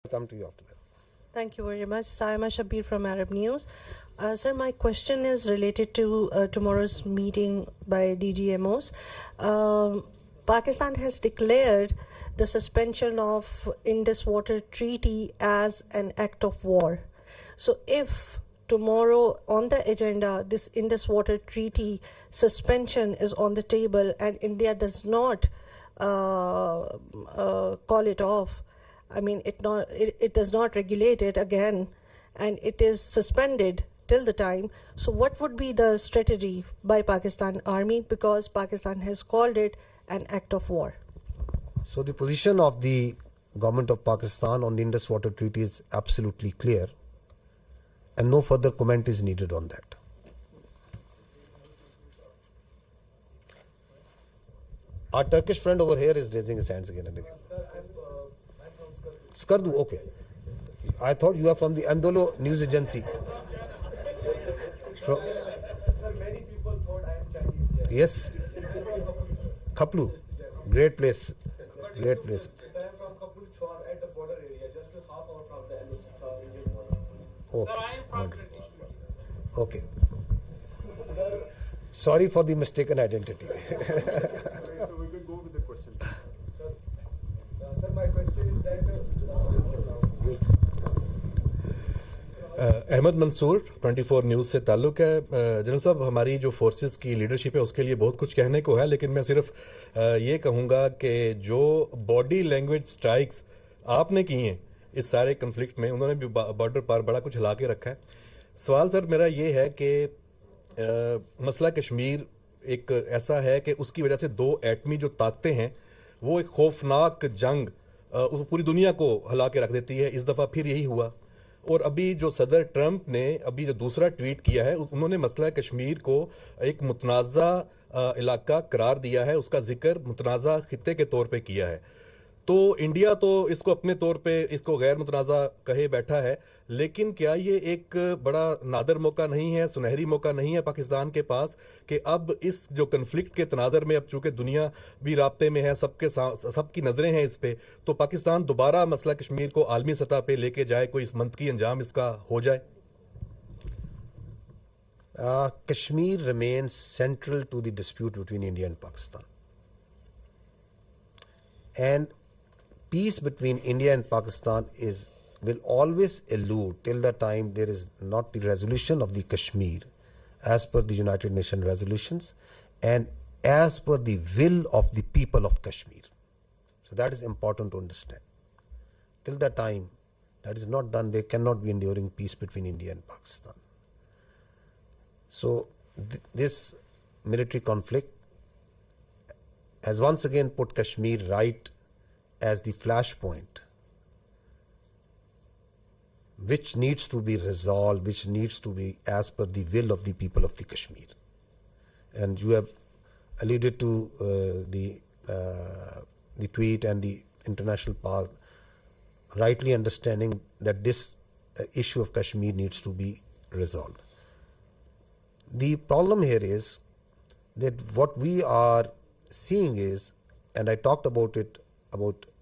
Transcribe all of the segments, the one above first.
I'll come to you after that. Thank you very much. Saima Shabir from Arab News. Sir, my question is related to tomorrow's meeting by DGMOs. Pakistan has declared the suspension of Indus Water Treaty as an act of war. So if tomorrow on the agenda, this Indus Water Treaty suspension is on the table and India does not call it off, I mean, it does not regulate it again, and it is suspended till the time. So what would be the strategy by Pakistan Army, because Pakistan has called it an act of war? So the position of the government of Pakistan on the Indus Water Treaty is absolutely clear, and no further comment is needed on that. Our Turkish friend over here is raising his hands again and again. Skardu, okay. I thought you are from the Andolo news agency. Sir, many people thought I am Chinese here. Yes. Khaplu, great place. Great place. I am from Khaplu Chwar at the border area, just a half hour from the Indian border. Okay. Sir, I am from British. Okay. Sorry for the mistaken identity. So we can go with the question. Sir, my question is that Ahmad Mansoor 24 news से ताल्लुक़ है। General साहब, हमारी जो forces की leadership है उसके लिए बहुत कुछ कहने को है, लेकिन मैं सिर्फ ये कहूँगा कि जो बॉडी लैंग्वेज स्ट्राइक्स आपने की हैं इस सारे कन्फ्लिक्ट में, उन्होंने भी बॉर्डर पर बड़ा कुछ हिला के रखा है। सवाल सर मेरा ये है कि मसला कश्मीर एक ऐसा है कि उसकी वजह से दो एटमी जो ताकतें हैं वो एक खौफनाक जंग पूरी दुनिया को हिला के रख देती है। इस दफ़ा फिर यही हुआ, और अभी जो सदर ट्रंप ने अभी जो दूसरा ट्वीट किया है उन्होंने मसला कश्मीर को एक मुतनाज़ा इलाका करार दिया है, उसका जिक्र मुतनाज़ा खित्ते के तौर पे किया है। तो इंडिया तो इसको अपने तौर पे इसको गैर मुतनाज़ा कहे बैठा है, लेकिन क्या ये एक बड़ा नादर मौका नहीं है, सुनहरी मौका नहीं है पाकिस्तान के पास कि अब इस जो कन्फ्लिक्ट के तनाज़र में अब चूंकि दुनिया भी राब्ते में है, सबकी नज़रें हैं इस पे, तो पाकिस्तान दोबारा मसला कश्मीर को आलमी सतह पे लेके जाए, कोई इस मंतकी अंजाम इसका हो जाए? Kashmir remains central to the dispute between India and Pakistan. And peace between India and Pakistan will always elude till the time there is not the resolution of the Kashmir as per the United Nations resolutions and as per the will of the people of Kashmir. So that is important to understand. Till the time that is not done, there cannot be enduring peace between India and Pakistan. So this military conflict has once again put Kashmir right as the flashpoint, which needs to be resolved, which needs to be as per the will of the people of the Kashmir. And you have alluded to the tweet and the international path, rightly understanding that this issue of Kashmir needs to be resolved. The problem here is that what we are seeing is, and I talked about it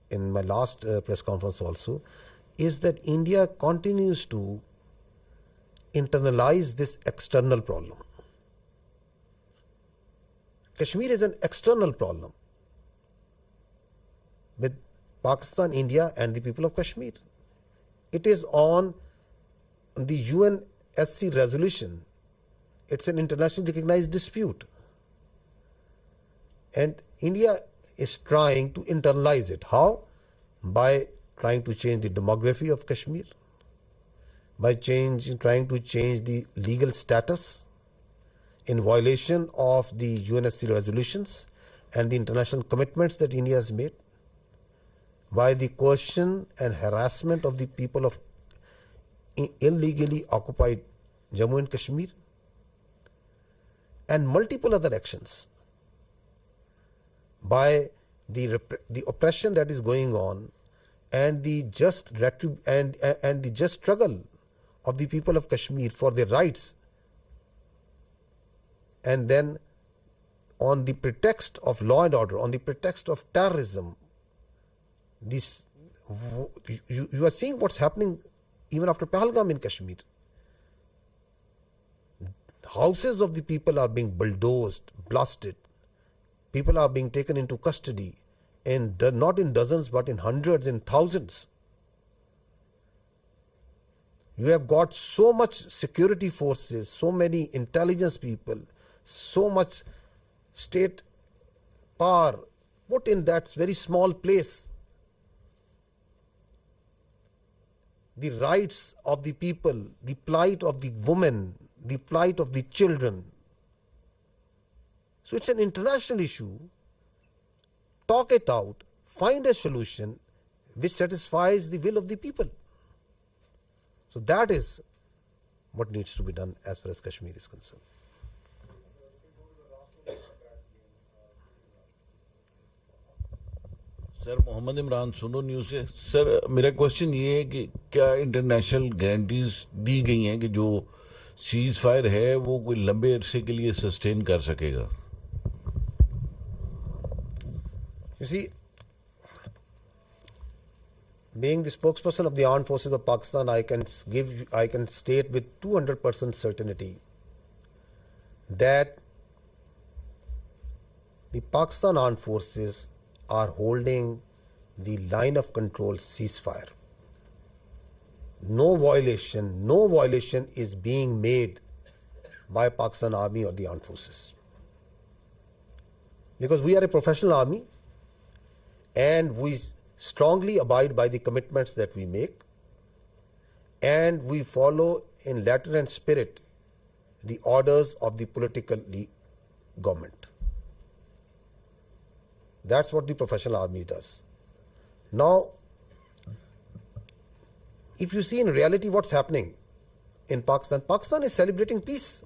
in my last press conference also, is that India continues to internalize this external problem. Kashmir is an external problem with Pakistan, India and the people of Kashmir. It is on the UNSC resolution. It's an internationally recognized dispute. And India is trying to internalize it. How? By trying to change the demography of Kashmir, by trying to change the legal status in violation of the UNSC resolutions and the international commitments that India has made, by the coercion and harassment of the people of illegally occupied Jammu and Kashmir, and multiple other actions, by the oppression that is going on and the just and the just struggle of the people of Kashmir for their rights, and then on the pretext of law and order, on the pretext of terrorism, this You are seeing what's happening even after Pahalgam in Kashmir. Houses of the people are being bulldozed, blasted. People are being taken into custody, and not in dozens but in hundreds and thousands. You have got so much security forces, so many intelligence people, so much state power put in that very small place. The rights of the people, the plight of the women, the plight of the children. So it's an international issue. Talk it out, find a solution which satisfies the will of the people. So that is what needs to be done as far as Kashmir is concerned. Sir Mohammad Imran Suno news से sir मेरा question ये है कि क्या international guarantees दी गई हैं कि जो सीज फायर है वो कोई लंबे अरसे के लिए सस्टेन कर सकेगा You see, being the spokesperson of the armed forces of Pakistan, I can state with 200% certainty that the Pakistan armed forces are holding the line of control ceasefire. No violation is being made by Pakistan Army or the armed forces. Because we are a professional army and we strongly abide by the commitments that we make, and we follow in letter and spirit the orders of the political government. That's what the professional army does. Now, if you see in reality what's happening in Pakistan, Pakistan is celebrating peace.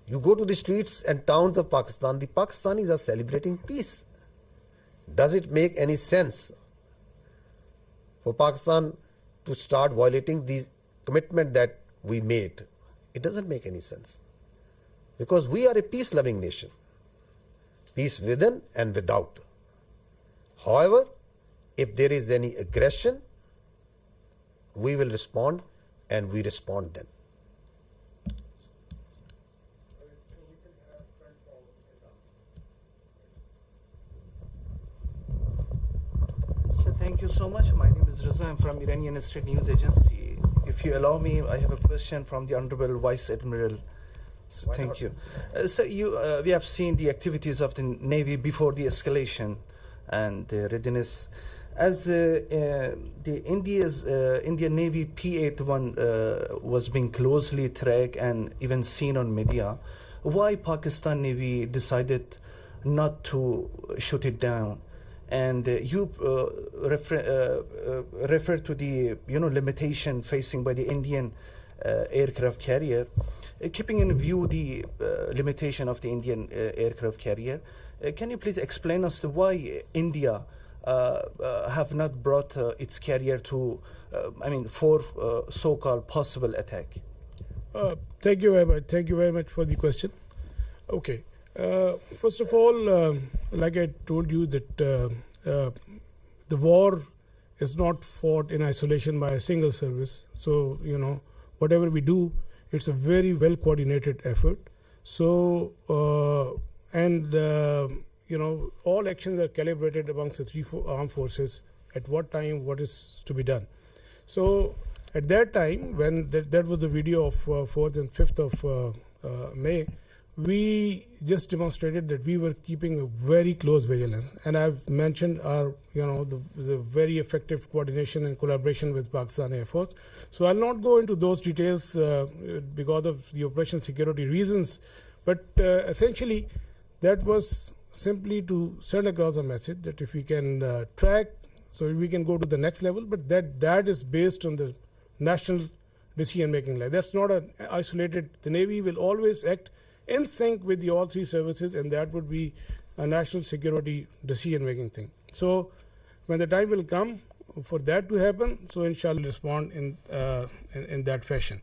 You go to the streets and towns of Pakistan, the Pakistanis are celebrating peace. Does it make any sense for Pakistan to start violating the commitment that we made? It doesn't make any sense. Because we are a peace-loving nation. Peace within and without. However, if there is any aggression, we will respond, and we respond then. So thank you so much. My name is Raza. I'm from Iranian State News Agency. If you allow me, I have a question from the Honorable Vice Admiral. So thank you. We have seen the activities of the Navy before the escalation and the readiness. As the Indian Navy P-81 was being closely tracked and even seen on media, why Pakistan Navy decided not to shoot it down? And you refer to the limitation facing by the Indian aircraft carrier. Keeping in view the limitation of the Indian aircraft carrier, can you please explain us why India have not brought its carrier to, for so-called possible attack? Thank you very much. Thank you very much for the question. Okay. First of all, like I told you that the war is not fought in isolation by a single service. So, whatever we do, it's a very well coordinated effort. So, all actions are calibrated amongst the three armed forces at what time, what is to be done. So, at that time, when that was the video of 4th and 5th of May, we just demonstrated that we were keeping a very close vigilance, and I've mentioned our, the very effective coordination and collaboration with Pakistan Air Force. So I'll not go into those details because of the operational security reasons, but essentially that was simply to send across a message that if we can track, so we can go to the next level, but that is based on the national decision-making line. That's not an isolated. The Navy will always act in sync with all three services, and that would be a national security decision-making thing. So when the time will come for that to happen, so inshallah respond in that fashion.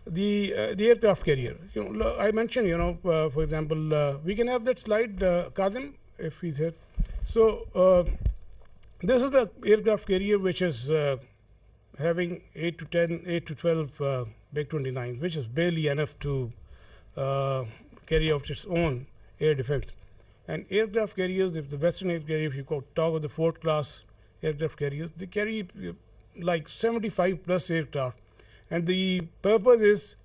The aircraft carrier, I mentioned, for example, we can have that slide, Kazim, if he's here. So This is the aircraft carrier which is having 8 to 12 MiG-29s, which is barely enough to carry out its own air defense. And aircraft carriers, if the Western air carrier, if you talk of the Ford class aircraft carriers, they carry like 75 plus aircraft. And the purpose is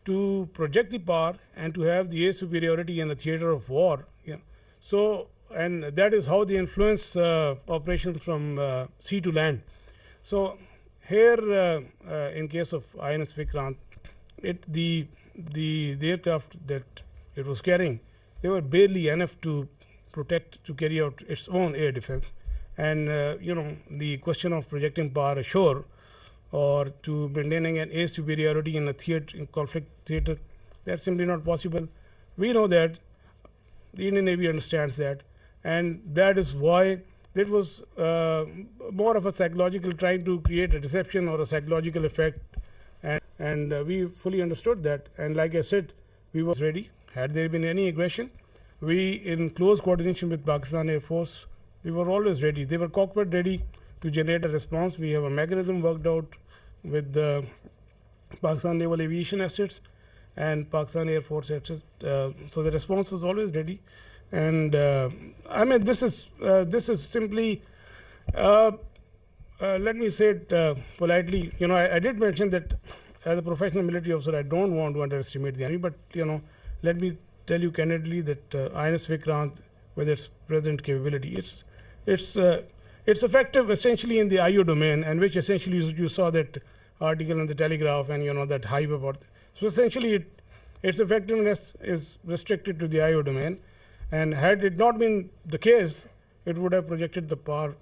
to project the power and to have the air superiority in a theater of war. Yeah. So, and that is how they influence operations from sea to land. So here, in case of INS Vikrant, the aircraft that it was carrying, they were barely enough to carry out its own air defense. And the question of projecting power ashore or to maintaining an air superiority in a theater, in conflict theater, that's simply not possible. We know that, the Indian Navy understands that, and that is why it was more of a psychological, trying to create a deception or a psychological effect, and we fully understood that. And like I said, we were ready. Had there been any aggression, we, in close coordination with Pakistan Air Force, we were always ready. They were cockpit ready to generate a response. We have a mechanism worked out with the Pakistan Naval Aviation assets and Pakistan Air Force assets. So the response was always ready. And I mean, this is simply, let me say it politely. I did mention that as a professional military officer, I don't want to underestimate the enemy, but let me tell you candidly that INS Vikrant, with its present capability, it's effective essentially in the IO domain, and which essentially you saw that article in the Telegraph and that hype about. So essentially, its effectiveness is restricted to the IO domain, and had it not been the case, it would have projected the power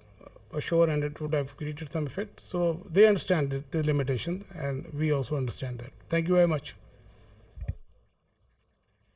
ashore and it would have created some effect. So they understand the limitation, and we also understand that. Thank you very much.